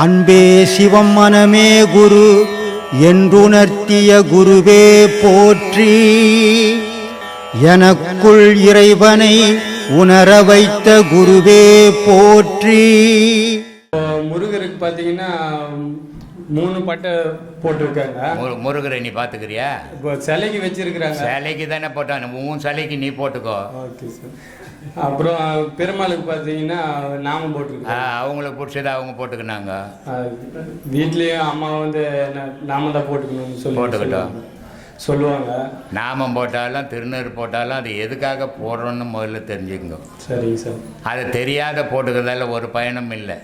அன்பே சிவம் மனமே குரு என்றுணர்த்திய குருவே போற்றி. எனக்குள் இறைவனை உணர வைத்த குருவே போற்றி. முருகருக்கு பார்த்தீங்கன்னா 3 பட்டை போட்டிருக்காங்க. முருகரை நீ பார்த்துக்கிறியா? இப்போ சிலைக்கு வச்சிருக்கிறாங்க. சிலைக்கு தானே போட்டான், உன் சிலைக்கு நீ போட்டுக்கோ. Okay sir. அப்புறம் பெருமாளுக்கு பார்த்தீங்கன்னா நாமம் போட்டிருக்காங்க. அவங்களுக்கு பிடிச்சதை அவங்க போட்டுக்கினாங்க. வீட்லேயும் அம்மா வந்து நாமம் தான் போட்டுக்கணும்னு சொல்லி போட்டுக்கிட்டோம் சொல்லுவாங்க. நாமம் போட்டாலும் திருநீர் போட்டாலும் அது எதுக்காக போடுறோன்னு முதல்ல தெரிஞ்சுக்கங்க. சரிங்க சார். அது தெரியாத போட்டுக்கிறதால ஒரு பயனும் இல்லை.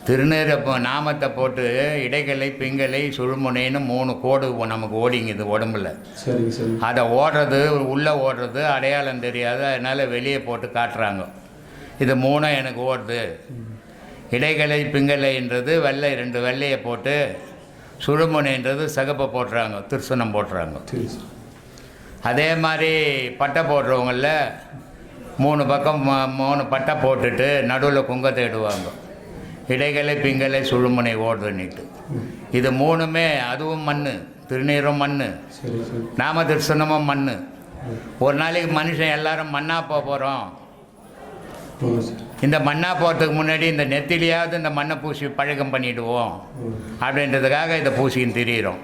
திருநீரை நாமத்தை போட்டு இடைகளை பிங்களை சுழுமுனைன்னு 3 கோடு நமக்கு ஓடிங்குது உடம்புல. சரிங்க சார். அதை ஓடுறது உள்ளே ஓடுறது அடையாளம் தெரியாது, அதனால் வெளியே போட்டு காட்டுறாங்க. இது 3 எனக்கு ஓடுது. இடைகளை பிங்கலைன்றது வெள்ளை 2 வெள்ளையை போட்டு, சுழுமுனைன்றது சகப்பை போட்டுறாங்க, திருசனம் போட்டுறாங்க. அதே மாதிரி பட்டை போடுறவங்களில் 3 பக்கம் 3 பட்டை போட்டுட்டு நடுவில் குங்கத்தை இடுவாங்க. இடைகளை பிங்களை சுழுமுனை ஓடுதுன்னுட்டு. இது 3மே அதுவும் மண், திருநீரும் மண், நாம திருசனமும் மண். ஒரு நாளைக்கு மனுஷன் எல்லாரும் மண்ணா போகிறோம். இந்த மண்ணா போகிறதுக்கு முன்னாடி இந்த நெத்திலியாவது இந்த மண்ணை பூசி பழக்கம் பண்ணிவிடுவோம் அப்படின்றதுக்காக இதை பூசின்னு திரியிறோம்.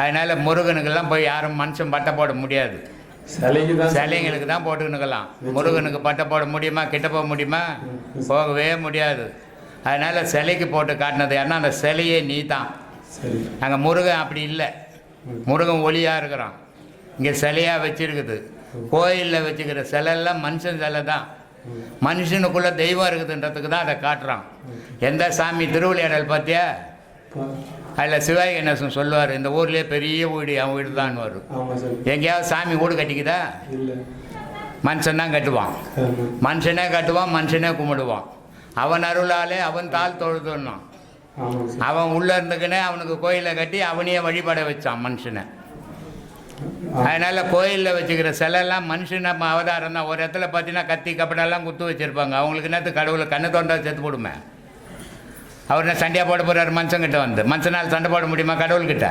அதனால் முருகனுக்கெல்லாம் போய் யாரும் மனுஷன் பட்டை போட முடியாது. சிலைங்களுக்கு தான் போட்டுக்கணுக்கலாம். முருகனுக்கு பட்டை போட முடியுமா? கிட்ட போக முடியுமா? போகவே முடியாது. அதனால் சிலைக்கு போட்டு காட்டினது ஏன்னா அந்த சிலையே நீ தான். நாங்கள் முருகன் அப்படி இல்லை. முருகன் ஒளியாக இருக்கிறான், இங்கே சிலையாக வச்சுருக்குது. கோயிலில் வச்சுக்கிற சிலையெல்லாம் மனுஷன் சிலை தான். மனுஷனுக்குள்ளே தெய்வம் இருக்குதுன்றதுக்கு தான் அதை காட்டுறான். எந்த சாமி திருவிளையாடல் பார்த்தியா? அதில் சிவாஜி கணேசன் சொல்லுவார், இந்த ஊர்லேயே பெரிய வீடு அவன் வீடு தான் வரும். எங்கேயாவது சாமி வீடு கட்டிக்குதா? மனுஷன் தான் கட்டுவான். மனுஷனே கட்டுவான், மனுஷனே கும்பிடுவான். அவன் அருளாலே அவன் தாள் தொழுதுன்னான். அவன் உள்ளே இருந்துக்கினே அவனுக்கு கோயிலை கட்டி அவனையே வழிபட வச்சான் மனுஷனை. அதனால் கோயிலில் வச்சுக்கிற சிலையெல்லாம் மனுஷனை அவதாரம் தான். ஒரு இடத்துல பார்த்தீங்கன்னா கத்தி கப்படெல்லாம் குத்து வச்சுருப்பாங்க. அவங்களுக்கு என்னத்து கடவுளை கண்ணை தோண்டா செத்து போடுமே. அவர் என்ன சண்டையாக போட போகிறார் மனுஷங்கிட்ட வந்து? மனுஷனால் சண்டை போட முடியுமா கடவுள்கிட்ட?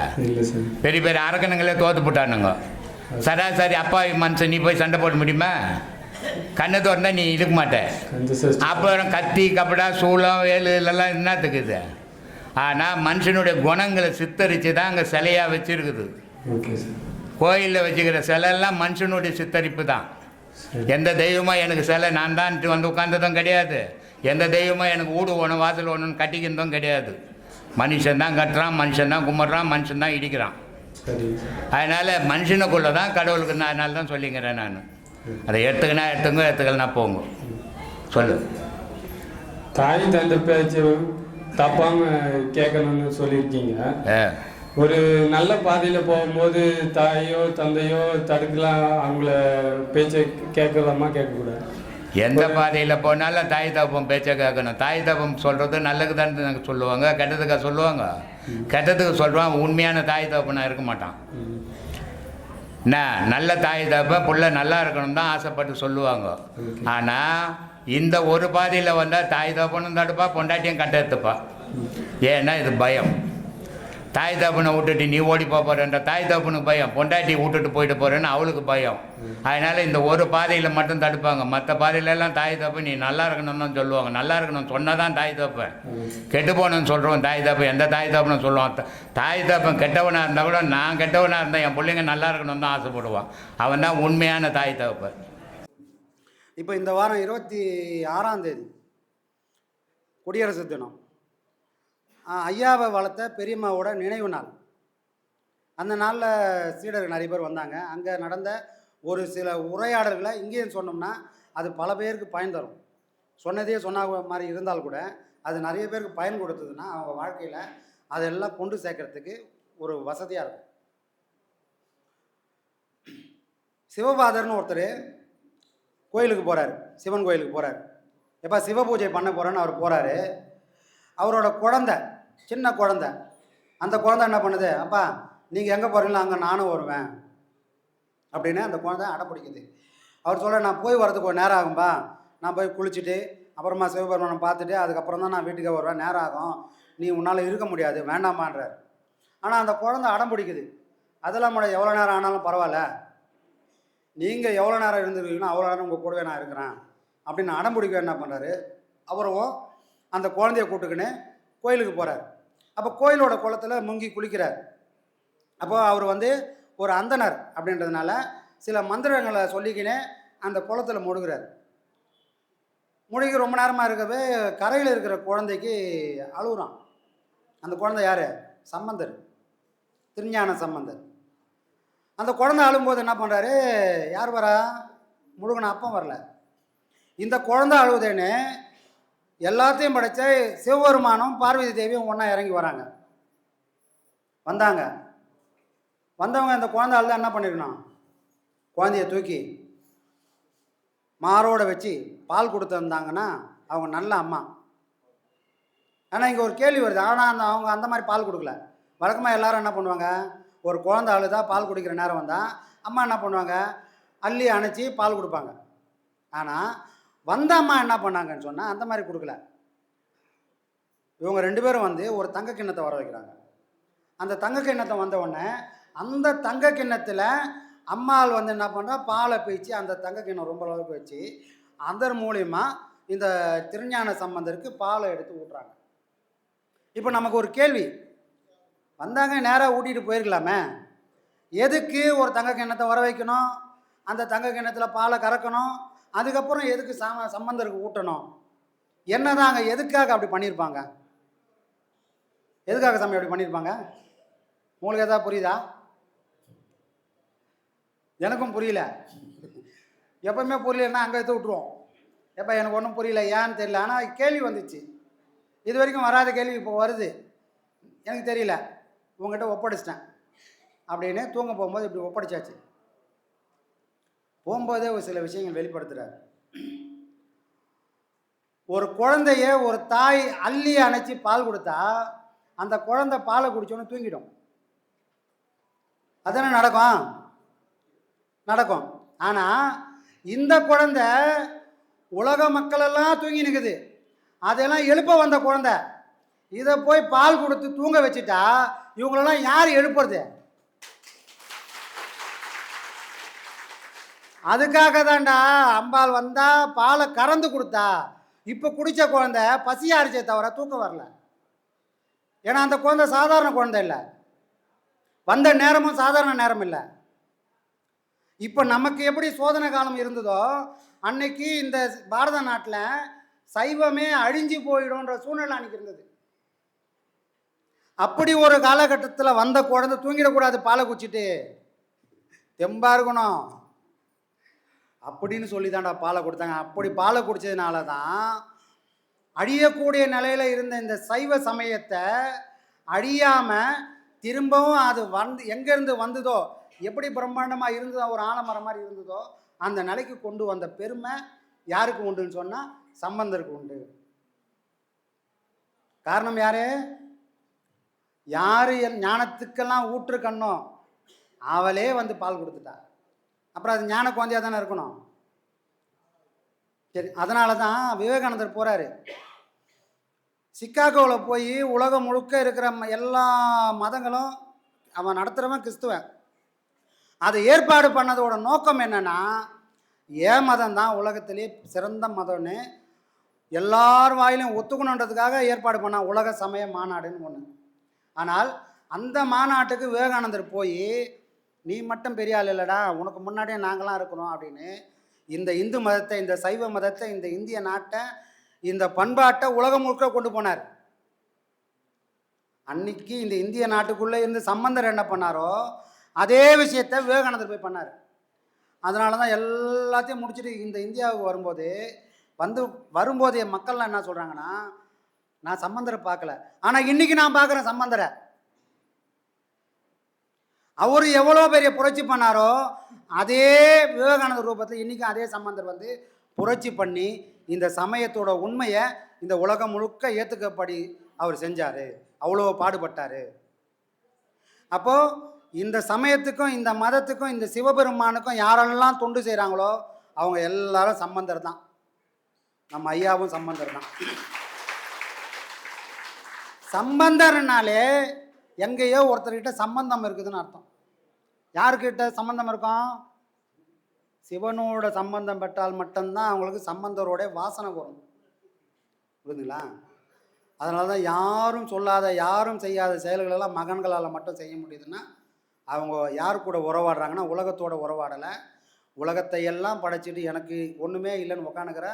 பெரிய பெரிய அரக்கணுங்களே தோற்று போட்டானுங்க. சராசரி அப்பாவி மனுஷன் நீ போய் சண்டை போட முடியுமா? கண்ணை தோறந்தா நீ இருக்க மாட்டேன். அப்புறம் கத்தி கப்படா சூளம் வேலு இதெல்லாம் என்னத்துக்கு இது? ஆனால் மனுஷனுடைய குணங்களை சித்தரித்து தான் அங்கே சிலையாக வச்சுருக்குது. கோயிலில் வச்சுக்கிற சிலையெல்லாம் மனுஷனுடைய சித்தரிப்பு தான். எந்த தெய்வமாக எனக்கு சிலை நான் தான் வந்து உட்கார்ந்ததும் கிடையாது. எந்த தெய்வமாக எனக்கு வீடு ஓணும் வாசல் ஓணுன்னு கட்டிக்கிறதும் கிடையாது. மனுஷன் தான் கட்டுறான், மனுஷன் தான் கும்பிட்றான், மனுஷன் தான் இடிக்கிறான். அதனால் மனுஷனுக்குள்ளே தான் கடவுளுக்கு நான் அதனால தான் சொல்லிக்கிறேன். நான் அதை எடுத்துக்கலாம் போங்க. சொல்லு. தாய் தந்தை பேச்சு தப்பாம கேட்கணும்னு சொல்லியிருக்கீங்க. ஒரு நல்ல பாதையில் போகும்போது தாயோ தந்தையோ தடுக்கலாம், அவங்கள பேச்சை கேட்கலாமா கேட்கக்கூடாது? எந்த பாதையில் போனாலும் தாய் தப்பம் பேச்சை கேட்கணும். தாய் தப்பம் சொல்கிறது நல்லதுக்கு தான் சொல்லுவாங்க, கெட்டதுக்காக சொல்லுவாங்க. கெட்டதுக்கு சொல்கிறான், உண்மையான தாய் தப்பனா இருக்க மாட்டான். என்ன நல்ல தாய் தப்பன் புள்ள நல்லா இருக்கணும் தான் ஆசைப்பட்டு சொல்லுவாங்க. ஆனால் இந்த ஒரு பாதையில் வந்தால் தாய் தப்பனும் தடுப்பா, பொண்டாட்டியும் கட்ட எடுத்துப்பா. ஏன்னா இது பயம். தாய் தப்பனை விட்டுட்டு நீ ஓடி போகிறன்ற தாய் தப்பனுக்கு பயம், பொண்டாட்டி விட்டுட்டு போயிட்டு போகிறேன்னு அவளுக்கு பயம். அதனால் இந்த ஒரு பாதையில் மட்டும் தடுப்பாங்க. மற்ற பாதையிலெல்லாம் தாய் தப்பு நீ நல்லா இருக்கணும்னு தான் சொல்லுவாங்க. நல்லா இருக்கணும் சொன்னால் தான் தாய் தப்பேன். கெட்டு போகணும்னு சொல்கிறோம் தாய் தப்பு. எந்த தாய் தப்புன்னு சொல்லுவான். தாய் தப்பன் கெட்டவனாக இருந்தால் கூட நான் கெட்டவனாக இருந்தேன் என் பிள்ளைங்க நல்லா இருக்கணும்னு தான் ஆசைப்படுவான். அவன் தான் உண்மையான தாய் தப்பன். இப்போ இந்த வாரம் 26ஆம் தேதி குடியரசு தினம். ஐயாவை வளர்த்த பெரியம்மாவோட நினைவு நாள். அந்த நாளில் சீடர்கள் நிறைய பேர் வந்தாங்க. அங்கே நடந்த ஒரு சில உரையாடல்களை இங்கேயும் சொன்னோம்னா அது பல பேருக்கு பயன் தரும். சொன்னதே சொன்ன மாதிரி இருந்தால் கூட அது நிறைய பேருக்கு பயன் கொடுத்ததுன்னா அவங்க வாழ்க்கையில் அதெல்லாம் கொண்டு சேர்க்கறதுக்கு ஒரு வசதியாக இருக்கும். சிவபாதர்னு ஒருத்தர் கோயிலுக்கு போகிறார், சிவன் கோயிலுக்கு போகிறார். எப்போ சிவ பூஜை பண்ண போகிறேன்னு அவர் போகிறாரு. அவரோட குழந்தை, சின்ன குழந்தை, அந்த குழந்தை என்ன பண்ணுது, அப்பா நீங்கள் எங்கே போகிறீங்களோ அங்கே நானும் வருவேன் அப்படின்னு அந்த குழந்தை அடப்பிடிக்குது. அவர் சொல்ல, நான் போய் வரதுக்கு ஒரு நேரம் ஆகும்பா, நான் போய் குளிச்சுட்டு அப்புறமா சிவபெருமானை பார்த்துட்டு அதுக்கப்புறம் தான் நான் வீட்டுக்கே வருவேன், நேரம் ஆகும், நீ உன்னால் இருக்க முடியாது, வேண்டாமான்றார். ஆனால் அந்த குழந்தை அடம் பிடிக்குது, அதெல்லாம் கூட எவ்வளோ நேரம் ஆனாலும் பரவாயில்ல, நீங்கள் எவ்வளோ நேரம் இருந்துருக்கீங்கன்னா அவ்வளோ நேரம் உங்கள் கூடவே நான் இருக்கிறேன் அப்படின்னு அடம் பிடிக்க என்ன பண்ணுறாரு. அவரும் அந்த குழந்தைய கூட்டுக்குன்னு கோயிலுக்கு போகிறார். அப்போ கோயிலோட குளத்தில் முங்கி குளிக்கிறார். அப்போ அவர் வந்து ஒரு அந்தனர் அப்படின்றதுனால சில மந்திரங்களை சொல்லிக்கினே அந்த குளத்தில் முழுகிறார். முழுகி ரொம்ப நேரமாக இருக்கவே கரையில் இருக்கிற குழந்தைக்கு அழுகுறான். அந்த குழந்தை யார்? சம்பந்தர், திருஞான சம்பந்தர். அந்த குழந்தை அழும்போது என்ன பண்ணுறாரு, யார் வரா? முழுகின அப்பம் வரல, இந்த குழந்தை அழுவுதேன்னு எல்லாத்தையும் படைச்ச சிவபெருமானும் பார்வதி தேவியும் ஒன்றா இறங்கி வராங்க. வந்தவங்க இந்த குழந்தை அழுத என்ன பண்ணிருக்கணும், குழந்தைய தூக்கி மாரோட வச்சு பால் கொடுத்துருந்தாங்கன்னா அவங்க நல்ல அம்மா. ஆனால் இங்கே ஒரு கேள்வி வருது, ஆனால் அவங்க அந்த மாதிரி பால் கொடுக்கல. வழக்கமாக எல்லாரும் என்ன பண்ணுவாங்க, ஒரு குழந்தை அழுதா பால் குடிக்கிற நேரம் வந்தால் அம்மா என்ன பண்ணுவாங்க, அள்ளி அணைச்சி பால் கொடுப்பாங்க. ஆனால் வந்த அம்மா என்ன பண்ணாங்கன்னு சொன்னால் அந்த மாதிரி கொடுக்கல. இவங்க 2 பேரும் வந்து ஒரு தங்க கிண்ணத்தை வர வைக்கிறாங்க. அந்த தங்க கிண்ணத்தை வந்த உடனே அந்த தங்க கிண்ணத்தில் அம்மாள் வந்து என்ன பண்ணுறா, பாலை பீய்ச்சி அந்த தங்க கிண்ணம் ரொம்ப அளவுக்கு வச்சு அதன் மூலியமா இந்த திருஞான சம்பந்தருக்கு பாலை எடுத்து ஊட்டுறாங்க. இப்போ நமக்கு ஒரு கேள்வி, வந்தாங்க நேராக ஊட்டிகிட்டு போயிருக்கலாமே, எதுக்கு ஒரு தங்க கிண்ணத்தை வர வைக்கணும், அந்த தங்க கிண்ணத்தில் பாலை கறக்கணும், அதுக்கப்புறம் எதுக்கு சம்பந்தருக்கு ஊட்டணும்? என்னதாங்க, எதுக்காக அப்படி பண்ணியிருப்பாங்க? எதுக்காக சாமி அப்படி பண்ணியிருப்பாங்க? உங்களுக்கு எதாவது புரியுதா? எனக்கும் புரியல. எப்பவுமே புரியலன்னா அங்கே எடுத்து விட்ருவோம். எப்போ எனக்கு ஒன்றும் புரியல, ஏன்னு தெரியல. ஆனால் கேள்வி வந்துச்சு, இது வரைக்கும் வராத கேள்வி இப்போ வருது, எனக்கு தெரியல, உங்கள்கிட்ட ஒப்படைச்சிட்டேன் அப்படின்னு தூங்க போகும்போது இப்படி ஒப்படைச்சாச்சு. போகும்போதே ஒரு சில விஷயங்கள் வெளிப்படுத்துகிறார். ஒரு குழந்தைய ஒரு தாய் அள்ளி அணைச்சி பால் கொடுத்தா அந்த குழந்தை பாலை குடிச்சோன்னு தூங்கிடும். அதானே நடக்கும். ஆனால் இந்த குழந்தை உலக மக்களெல்லாம் தூங்கி நிற்குது, அதெல்லாம் எழுப்ப வந்த குழந்தை, இதை போய் பால் கொடுத்து தூங்க வச்சுட்டா இவங்களெல்லாம் யார் எழுப்புறது? அதுக்காக தான்டா அம்பாள் வந்தா பாலை கறந்து கொடுத்தா. இப்போ குடித்த குழந்தை பசியாரிச்சே தவிர தூக்கம் வரல. ஏன்னா அந்த குழந்தை சாதாரண குழந்தை இல்லை, வந்த நேரமும் சாதாரண நேரம் இல்லை. இப்போ நமக்கு எப்படி சோதனை காலம் இருந்ததோ அன்னைக்கு இந்த பாரத நாட்டில் சைவமே அழிஞ்சு போயிடும்ன்ற சூழ்நிலை அன்னைக்கு இருந்தது. அப்படி ஒரு காலகட்டத்தில் வந்த குழந்தை தூங்கிடக்கூடாது, பாலை குடிச்சிட்டு தெம்பா இருக்கணும் அப்படின்னு சொல்லி தான்டா பாலை கொடுத்தாங்க. அப்படி பாலை குடித்ததுனால தான் அழியக்கூடிய நிலையில் இருந்த இந்த சைவ சமயத்தை அழியாமல் திரும்பவும் அது எங்கேருந்து வந்ததோ, எப்படி பிரம்மாண்டமாக இருந்ததோ, ஒரு ஆலமரம் மாதிரி இருந்ததோ அந்த நிலைக்கு கொண்டு வந்த பெருமை யாருக்கு உண்டுன்னு சொன்னால் சம்பந்தருக்கு உண்டு. காரணம் யாரு ஞானத்துக்கெல்லாம் ஊற்று கண்ணோ அவளே வந்து பால் கொடுத்துட்டா. அப்புறம் அது ஞான குழந்தையாக தானே இருக்கணும். சரி, அதனால தான் விவேகானந்தர் போகிறாரு சிக்காகோவில் போய் உலகம் முழுக்க இருக்கிற எல்லா மதங்களும் அவன் நடத்துகிறவன் கிறிஸ்துவன். அதை ஏற்பாடு பண்ணதோட நோக்கம் என்னென்னா, ஏன் மதம் தான் உலகத்திலே சிறந்த மதம்னு எல்லார் வாயிலும் ஒத்துக்கணுன்றதுக்காக ஏற்பாடு பண்ண உலக சமய மாநாடுன்னு ஒன்று. ஆனால் அந்த மாநாட்டுக்கு விவேகானந்தர் போய், நீ மட்டும் பெரிய ஆள் இல்லைடா, உனக்கு முன்னாடியே நாங்களாம் இருக்கிறோம் அப்படின்னு இந்த இந்து மதத்தை, இந்த சைவ மதத்தை, இந்த இந்திய நாட்டை, இந்த பண்பாட்டை உலகம் முழுக்க கொண்டு போனார். அன்னைக்கு இந்த இந்திய நாட்டுக்குள்ளே இருந்து சம்பந்தர் என்ன பண்ணாரோ அதே விஷயத்தை விவேகானந்தர் போய் பண்ணார். அதனால தான் எல்லாத்தையும் முடிச்சுட்டு இந்த இந்தியாவுக்கு வரும்போது என் மக்கள்லாம் என்ன சொல்கிறாங்கன்னா, நான் சம்பந்தரை பார்க்கல, ஆனால் இன்னைக்கு நான் பார்க்குறேன் சம்பந்தரை. அவர் எவ்வளோ பெரிய புரட்சி பண்ணாரோ அதே விவேகானந்தர் ரூபத்தில் இன்றைக்கும் அதே சம்பந்தர் வந்து புரட்சி பண்ணி இந்த சமயத்தோட உண்மையை இந்த உலகம் முழுக்க ஏற்றுக்கப்படி அவர் செஞ்சார், அவ்வளோ பாடுபட்டார். அப்போது இந்த சமயத்துக்கும் இந்த மதத்துக்கும் இந்த சிவபெருமானுக்கும் யாரெல்லாம் தொண்டு செய்கிறாங்களோ அவங்க எல்லாரும் சம்பந்தர் தான். நம்ம ஐயாவும் சம்பந்தர் தான். சம்பந்தர்னாலே எங்கேயோ ஒருத்தர்கிட்ட சம்பந்தம் இருக்குதுன்னு அர்த்தம். யாருக்கிட்ட சம்பந்தம் இருக்கும்? சிவனோட சம்பந்தம் பெற்றால் மட்டும்தான் அவங்களுக்கு சம்பந்தரோட வாசனை வரும். புரியுதுங்களா? அதனால தான் யாரும் சொல்லாத, யாரும் செய்யாத செயல்களெல்லாம் மகன்களால் மட்டும் செய்ய முடியுதுன்னா, அவங்க யார் கூட உறவாடுறாங்கன்னா உலகத்தோட உறவாடலை, உலகத்தை எல்லாம் படைச்சிட்டு எனக்கு ஒன்றுமே இல்லைன்னு உக்காந்துக்கிற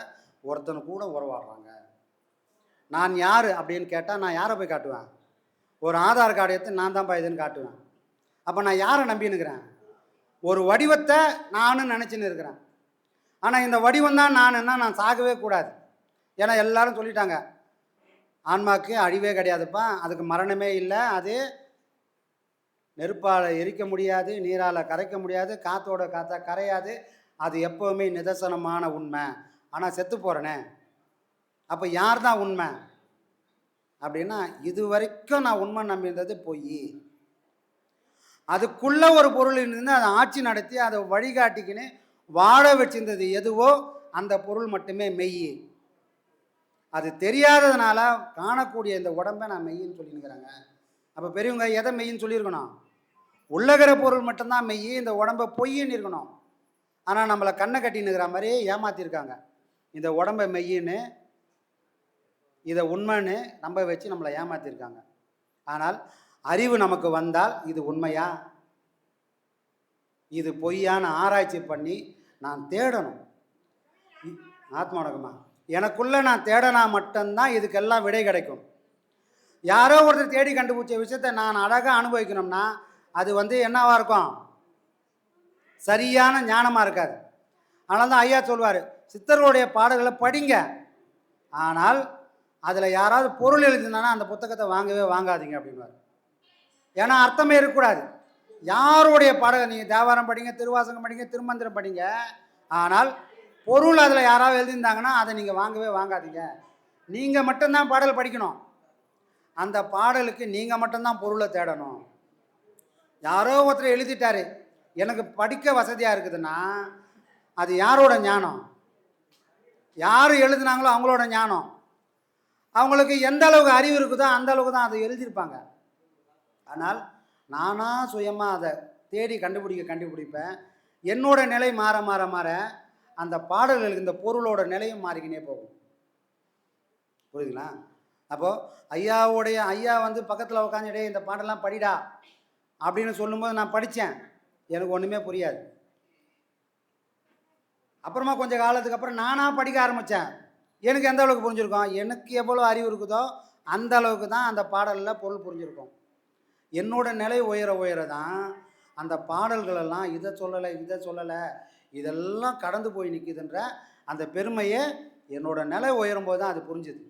ஒருத்தனு கூட உறவாடுறாங்க. நான் யார் அப்படின்னு கேட்டால் நான் யாரை போய் காட்டுவேன்? ஒரு ஆதார் கார்டு எடுத்து நான் தான்ப்பா இதுன்னு காட்டுவேன். அப்போ நான் யாரை நம்பின்னுக்கிறேன்? ஒரு வடிவத்தை நானும் நினச்சின்னு இருக்கிறேன். ஆனால் இந்த வடிவம் தான் நானுன்னா நான் சாகவே கூடாது. ஏன்னா எல்லாரும் சொல்லிட்டாங்க, ஆன்மாவுக்கு அழிவே கிடையாதுப்பா, அதுக்கு மரணமே இல்லை, அது நெருப்பால் எரிக்க முடியாது, நீரால் கரைக்க முடியாது, காற்றோட காற்றா கரையாது, அது எப்போவுமே நிதர்சனமான உண்மை. ஆனால் செத்து போகிறேனே, அப்போ யார் தான் உண்மை அப்படின்னா, இது வரைக்கும் நான் உண்மை நம்பியிருந்தது பொய். அதுக்குள்ளே ஒரு பொருள் இருந்து அதை ஆட்சி நடத்தி அதை வழிகாட்டிக்கின்னு வாழ வச்சிருந்தது எதுவோ அந்த பொருள் மட்டுமே மெய். அது தெரியாததுனால காணக்கூடிய இந்த உடம்பை நான் மெய்யின்னு சொல்லினுக்கிறாங்க. அப்போ பெரியவங்க எதை மெய்யின்னு சொல்லியிருக்கணும்? உள்ளகிற பொருள் மட்டும்தான் மெய், இந்த உடம்பை பொய்ன்னு இருக்கணும். ஆனால் நம்மளை கண்ணை கட்டினுக்கிற மாதிரியே ஏமாற்றிருக்காங்க. இந்த உடம்பை மெய்யின்னு, இதை உண்மைன்னு நம்ப வச்சு நம்மளை ஏமாற்றிருக்காங்க. ஆனால் அறிவு நமக்கு வந்தால் இது உண்மையா, இது பொய்யான ஆராய்ச்சி பண்ணி நான் தேடணும். ஆத்மா வணக்கமா, எனக்குள்ளே நான் தேடனா மட்டும்தான் இதுக்கெல்லாம் விடை கிடைக்கும். யாரோ ஒருத்தர் தேடி கண்டுபிடிச்ச விஷயத்தை நான் அழகாக அனுபவிக்கணும்னா அது என்னவா இருக்கும்? சரியான ஞானமாக இருக்காது. அதனால தான் ஐயா சொல்வார், சித்தர்களுடைய பாடல்களை படிங்க, ஆனால் அதில் யாராவது பொருள் எழுதினானா அந்த புத்தகத்தை வாங்கவே வாங்காதீங்க அப்படின்வார். ஏன்னா அர்த்தமே இருக்கக்கூடாது. யாருடைய பாடகம், நீங்கள் தேவாரம் படிங்க, திருவாசகம் படிங்க, திருமந்திரம் படிங்க, ஆனால் பொருள் அதில் யாராவது எழுதியிருந்தாங்கன்னா அதை நீங்கள் வாங்கவே வாங்காதீங்க. நீங்கள் மட்டும்தான் பாடல் படிக்கணும், அந்த பாடலுக்கு நீங்கள் மட்டும்தான் பொருளை தேடணும். யாரோ ஒருத்தர் எழுதிட்டாரு, எனக்கு படிக்க வசதியாக இருக்குதுன்னா அது யாரோட ஞானம்? யார் எழுதுனாங்களோ அவங்களோட ஞானம். அவங்களுக்கு எந்த அளவுக்கு அறிவு இருக்குதோ அந்த அளவுக்கு தான் அதை எழுதியிருப்பாங்க. ஆனால் நானாக சுயமாக அதை தேடி கண்டுபிடிப்பேன். என்னோட நிலை மாற மாற மாற அந்த பாடல்களுக்கு இந்த பொருளோட நிலையும் மாறிக்கினே போகும். புரியுதுங்களா? அப்போது ஐயா பக்கத்தில் உட்காந்துட்டே இந்த பாடலாம் படிடா அப்படின்னு சொல்லும்போது நான் படித்தேன், எனக்கு ஒன்றுமே புரியாது. அப்புறமா கொஞ்சம் காலத்துக்கு அப்புறம் நானாக படிக்க ஆரம்பித்தேன். எனக்கு எந்த அளவுக்கு புரிஞ்சுருக்கோம்? எனக்கு எவ்வளோ அறிவு இருக்குதோ அந்த அளவுக்கு தான் அந்த பாடலில் பொருள் புரிஞ்சுருக்கும். என்னோட நிலை உயர தான் அந்த பாடல்களெல்லாம் இதை சொல்லலை இதெல்லாம் கடந்து போய் நிற்கிதுன்ற அந்த பெருமையே என்னோட நிலை உயரும்போது தான் அது புரிஞ்சுது.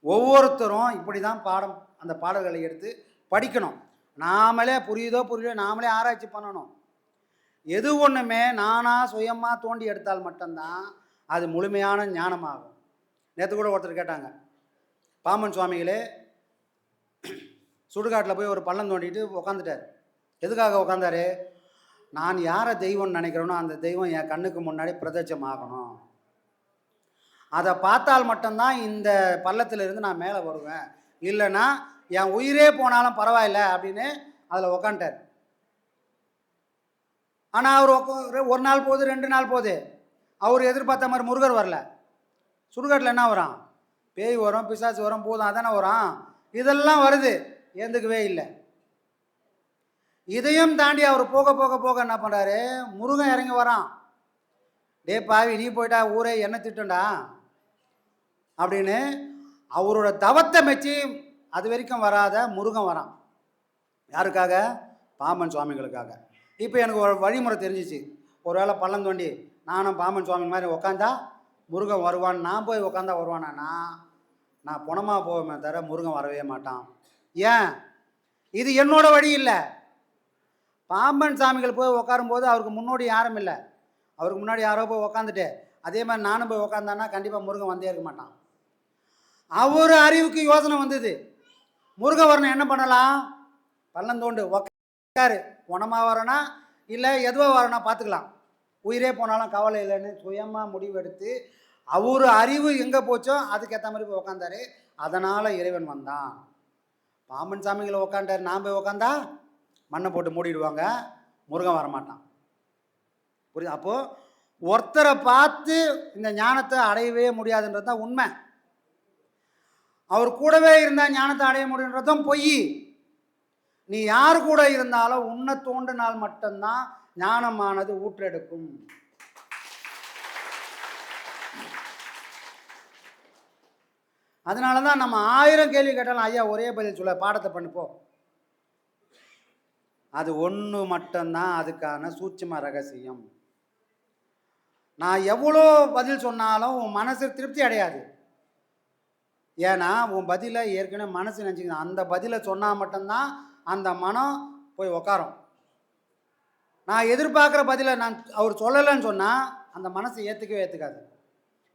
ஒவ்வொருத்தரும் இப்படி தான் அந்த பாடல்களை எடுத்து படிக்கணும். நாமளே புரியலையோ நாமளே ஆராய்ச்சி பண்ணணும். எது ஒன்றுமே நானாக சுயமாக தோண்டி எடுத்தால் மட்டும்தான் அது முழுமையான ஞானமாகும். நேற்று கூட ஒருத்தர் கேட்டாங்க, பாம்பன் சுவாமிகளே சுடுகாட்டில் போய் ஒரு பள்ளம் தோண்டிட்டு உக்காந்துட்டார். எதுக்காக உக்காந்தாரு? நான் யாரை தெய்வம்னு நினைக்கிறேனோ அந்த தெய்வம் என் கண்ணுக்கு முன்னாடி பிரத்யட்சம் ஆகணும், அதை பார்த்தால் மட்டும்தான் இந்த பள்ளத்திலிருந்து நான் மேலே வருவேன், இல்லைன்னா என் உயிரே போனாலும் பரவாயில்ல அப்படின்னு அதில் உக்காண்டார். ஆனால் அவர் ஒரு நாள் போகுது, 2 நாள் போகுது, அவர் எதிர்பார்த்த மாதிரி முருகர் வரல. சுடுகாட்டில் என்ன வரும்? பேய் வரும், பிசாசு வரும், பூதம் அதானே வரும். இதெல்லாம் வருது, ஏந்துக்கவே இல்லை. இதையும் தாண்டி அவர் போக போக போக என்ன பண்ணுறாரு? முருகன் இறங்கி வரான். டே பாவி, நீ போயிட்டா ஊரே என்ன திட்டுண்டா அப்படின்னு அவரோட தவத்தை மெச்சி அது வரைக்கும் வராத முருகன் வரான். யாருக்காக? பாம்பன் சுவாமிகளுக்காக. இப்போ எனக்கு ஒரு வழிமுறை தெரிஞ்சிச்சு. ஒரு வேளை பள்ளம் தோண்டி நானும் பாம்பன் சுவாமி மாதிரி உக்காந்தா முருகன் வருவான், நான் போய் உக்காந்தா வருவானா? நான் பணமாக போவேமே தவிர முருகன் வரவே மாட்டான். ஏன்? இது என்னோட வழி இல்லை. பாம்பன் சாமிகள் போய் உட்காரும்போது அவருக்கு முன்னோடி யாரும் இல்லை. அவருக்கு முன்னாடி யாரோ போய் உக்காந்துட்டு அதே மாதிரி நானும் போய் உக்காந்தான்னா கண்டிப்பாக முருகன் வந்தே இருக்க மாட்டான். அவர் அறிவுக்கு யோசனை வந்தது, முருகன் வரணும், என்ன பண்ணலாம்? பள்ளம் தோண்டு உக்காரு, பணமாக வரனா இல்லை எதுவாக வரனா பார்த்துக்கலாம், உயிரே போனாலும் கவலை இல்லைன்னு சுயமாக முடிவெடுத்து அவர் அறிவு எங்கே போச்சோ அதுக்கேற்ற மாதிரி போய் உக்காந்தாரு. அதனால் இறைவன் வந்தான். பாம்பன் சாமிகளை உக்காண்டார், நான் போய் உக்காந்தா மண்ணை போட்டு மூடிடுவாங்க, முருகன் வரமாட்டான். புரியுது? அப்போது ஒருத்தரை பார்த்து இந்த ஞானத்தை அடையவே முடியாதுன்றது தான் உண்மை. அவர் கூடவே இருந்தால் ஞானத்தை அடைய முடியுன்றதும் பொய். நீ யார் கூட இருந்தாலும் உன்னை தோன்றினால் மட்டும்தான் ஞானமானது ஊற்றெடுக்கும். அதனால தான் நம்ம 1000 கேள்வி கேட்டாலும் ஐயா ஒரே பதில் சொல்ல, பாடத்தை பண்ணிப்போ. அது ஒன்று மட்டும்தான் அதுக்கான சூட்சும ரகசியம். நான் எவ்வளோ பதில் சொன்னாலும் உன் மனசு திருப்தி அடையாது. ஏன்னா உன் பதிலை ஏற்கனவே மனசு நினச்சிக்கணும். அந்த பதிலை சொன்னால் மட்டும்தான் அந்த மனம் போய் உக்காரும். நான் எதிர்பார்க்குற பதிலை அவர் சொல்லலைன்னு சொன்னால் அந்த மனசை ஏற்றுக்காது.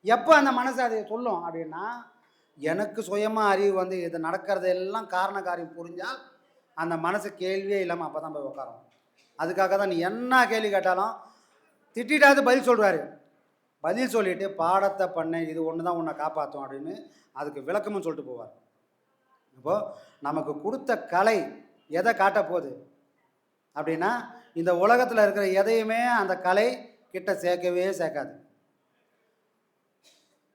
எப்போ அந்த மனசு அதை சொல்லும் அப்படின்னா, எனக்கு சுயமாக அறிவு வந்து இது நடக்கிறதெல்லாம் காரண காரியம் புரிஞ்சால் அந்த மனசு கேள்வியே இல்லாமல் அப்போ தான் போய் உட்காரும். அதுக்காக தான் நீ என்ன கேள்வி கேட்டாலும் திட்டாவது பதில் சொல்கிறாரு. பதில் சொல்லிவிட்டு பாடத்தை பண்ண, இது ஒன்று தான் உன்னை காப்பாற்றும் அப்படின்னு அதுக்கு விளக்கமும் சொல்லிட்டு போவார். இப்போது நமக்கு கொடுத்த கலை எதை காட்ட போகுது அப்படின்னா, இந்த உலகத்தில் இருக்கிற எதையுமே அந்த கலை கிட்ட சேர்க்கவே சேர்க்காது.